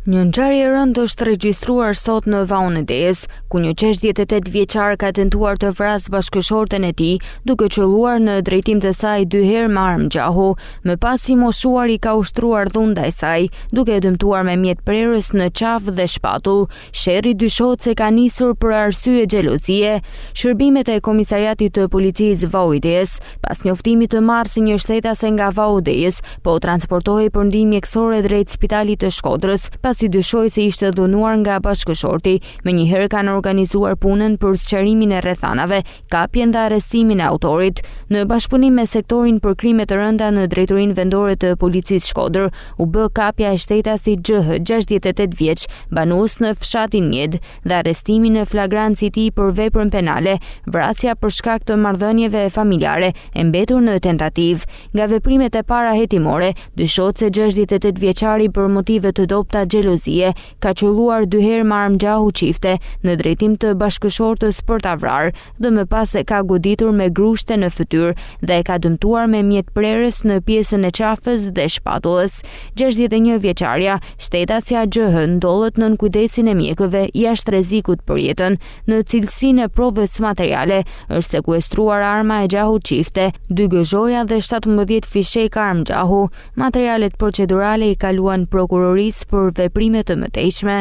Një ngjarje e rëndë është regjistruar sot në Vaun e Des, ku një 68 vjeçar ka tentuar të vrasë bashkëshorten e tij, duke qelluar në drejtim të saj 2 herë me armë gjahu, më pas i moshuari ka ushtruar dhunë ndaj saj, duke e dëmtuar me mjet prerës në qafë dhe shpatull. Sherri dyshohet se ka nisur për arsye xhelozie. Shërbimet e komisariatit të policisë Vau i Des, pas njoftimit të marrë si një shtetase nga Vau i Des, po transportohej për ndihmë mjekësore drejt spitalit të Shkodrës, pasi dyshoi se ishte dhunuar nga bashkëshorti. Menjëherë kanë organizuar punën për sqarimin e rrethanave, kapjen dhe arrestimin e autorit. Në bashkëpunim me sektorin për krime të rënda në drejtorinë vendore të policisë Shkodër, u bë kapja e shtetasit XH, 68 vjeç, banues në fshatin Mjed, dhe arrestimi në flagrancë i tij për veprën penale, vrasja për shkak të marrëdhënieve familjare, e mbetur në tentativë. Nga veprimet e para hetimore, dyshohet se 68 vjeçari për motive të dobta xhelozie ka qelluar 2 herë me armë gjahu çifte në drejtim të bashkëshortës për ta vrarë, dhe më pas e ka goditur me grushte në fytyrë dhe e ka dëmtuar me mjet prerës në pjesën e qafës dhe shpatullës. 61 vjeçaria, shtetësja XH, ndollet nën kujdesin e mjekëve jashtë rrezikut për jetën. Në cilësinë e provës materiale është sekuestruar arma e gjahu çifte, 2 gëzhoja dhe 17 fishek armë gjahu. Materialet procedurale i kaluan prokurorisë për veprime të mëtejshme.